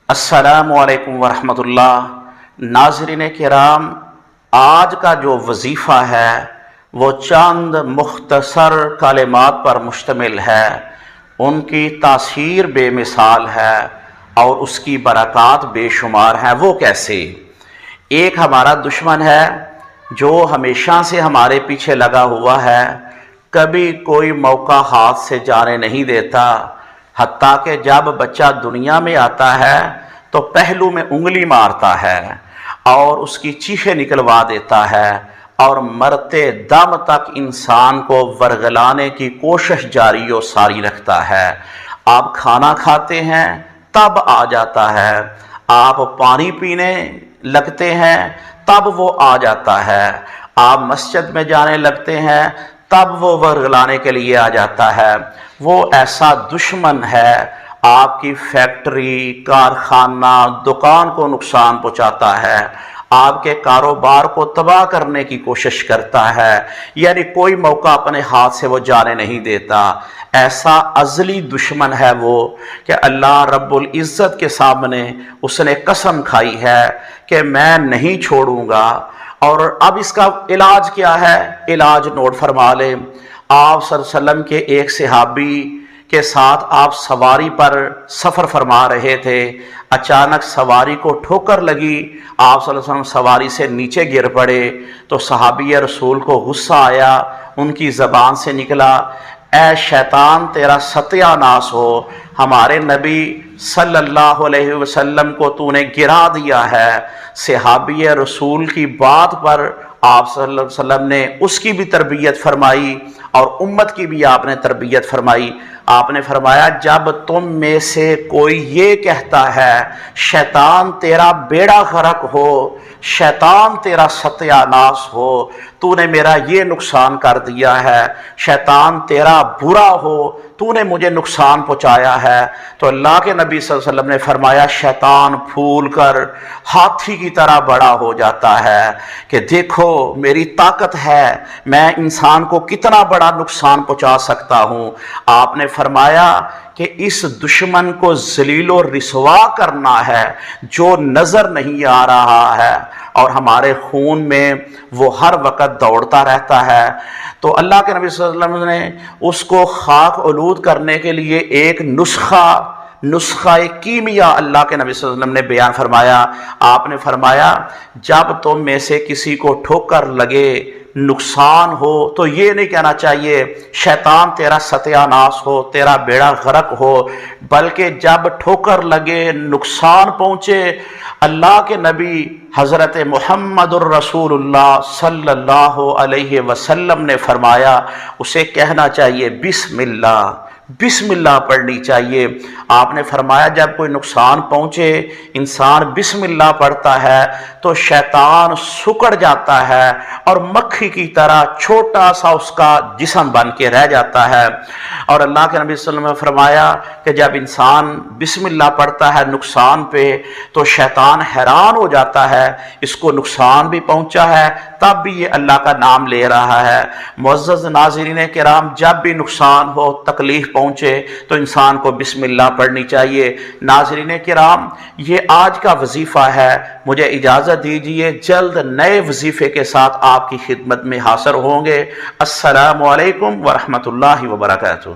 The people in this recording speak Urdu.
السلام علیکم ورحمۃ اللہ۔ ناظرین کرام، آج کا جو وظیفہ ہے وہ چند مختصر کلمات پر مشتمل ہے۔ ان کی تاثیر بے مثال ہے اور اس کی برکات بے شمار ہیں۔ وہ کیسے؟ ایک ہمارا دشمن ہے جو ہمیشہ سے ہمارے پیچھے لگا ہوا ہے، کبھی کوئی موقع ہاتھ سے جانے نہیں دیتا، حتیٰ کہ جب بچہ دنیا میں آتا ہے تو پہلو میں انگلی مارتا ہے اور اس کی چیخیں نکلوا دیتا ہے اور مرتے دم تک انسان کو ورگلانے کی کوشش جاری و ساری رکھتا ہے۔ آپ کھانا کھاتے ہیں تب آ جاتا ہے، آپ پانی پینے لگتے ہیں تب وہ آ جاتا ہے، آپ مسجد میں جانے لگتے ہیں تب وہ ورگلانے کے لیے آ جاتا ہے۔ وہ ایسا دشمن ہے، آپ کی فیکٹری، کارخانہ، دکان کو نقصان پہنچاتا ہے، آپ کے کاروبار کو تباہ کرنے کی کوشش کرتا ہے، یعنی کوئی موقع اپنے ہاتھ سے وہ جانے نہیں دیتا۔ ایسا ازلی دشمن ہے وہ کہ اللہ رب العزت کے سامنے اس نے قسم کھائی ہے کہ میں نہیں چھوڑوں گا۔ اور اب اس کا علاج کیا ہے؟ علاج نوٹ فرما لیں۔ آپ صلی اللہ علیہ وسلم کے ایک صحابی کے ساتھ آپ سواری پر سفر فرما رہے تھے، اچانک سواری کو ٹھوکر لگی، آپ صلی اللہ علیہ وسلم سواری سے نیچے گر پڑے تو صحابی رسول کو غصہ آیا، ان کی زبان سے نکلا، اے شیطان تیرا ستیہ ناس ہو، ہمارے نبی صلی اللہ علیہ وسلم کو تو نے گرا دیا ہے۔ صحابی رسول کی بات پر آپ صلی اللہ علیہ وسلم نے اس کی بھی تربیت فرمائی اور امت کی بھی آپ نے تربیت فرمائی۔ آپ نے فرمایا جب تم میں سے کوئی یہ کہتا ہے شیطان تیرا بیڑا غرق ہو، شیطان تیرا ستیہ ناس ہو، تو نے میرا یہ نقصان کر دیا ہے، شیطان تیرا برا ہو، تو نے مجھے نقصان پہنچایا ہے، تو اللہ کے نبی صلی اللہ علیہ وسلم نے فرمایا شیطان پھول کر ہاتھی کی طرح بڑا ہو جاتا ہے کہ دیکھو میری طاقت ہے، میں انسان کو کتنا بڑا نقصان پہنچا سکتا ہوں۔ آپ نے فرمایا کہ اس دشمن کو ذلیل و رسوا کرنا ہے جو نظر نہیں آ رہا ہے اور ہمارے خون میں وہ ہر وقت دوڑتا رہتا ہے۔ تو اللہ کے نبی صلی اللہ علیہ وسلم نے اس کو خاک آلود کرنے کے لیے ایک نسخہ کیمیا اللہ کے نبی صلی اللہ علیہ وسلم نے بیان فرمایا۔ آپ نے فرمایا جب تم میں سے کسی کو ٹھوکر لگے، نقصان ہو، تو یہ نہیں کہنا چاہیے شیطان تیرا ستیہ ناس ہو، تیرا بیڑا غرق ہو، بلکہ جب ٹھوکر لگے، نقصان پہنچے، اللہ کے نبی حضرت محمد الرسول اللہ صلی اللہ علیہ وسلم نے فرمایا اسے کہنا چاہیے بسم اللہ، بسم اللہ پڑھنی چاہیے۔ آپ نے فرمایا جب کوئی نقصان پہنچے، انسان بسم اللہ پڑھتا ہے تو شیطان سکڑ جاتا ہے اور مکھی کی طرح چھوٹا سا اس کا جسم بن کے رہ جاتا ہے۔ اور اللہ کے نبی صلی اللہ علیہ وسلم نے فرمایا کہ جب انسان بسم اللہ پڑھتا ہے نقصان پہ تو شیطان حیران ہو جاتا ہے، اس کو نقصان بھی پہنچا ہے تب بھی یہ اللہ کا نام لے رہا ہے۔ معزز ناظرین کرام، جب بھی نقصان ہو، تکلیف پہنچے تو انسان کو بسم اللہ پڑھنی چاہیے۔ ناظرین کرام، یہ آج کا وظیفہ ہے، مجھے اجازت دیجیے، جلد نئے وظیفے کے ساتھ آپ کی خدمت میں حاضر ہوں گے۔ السلام علیکم ورحمۃ اللہ وبرکاتہ۔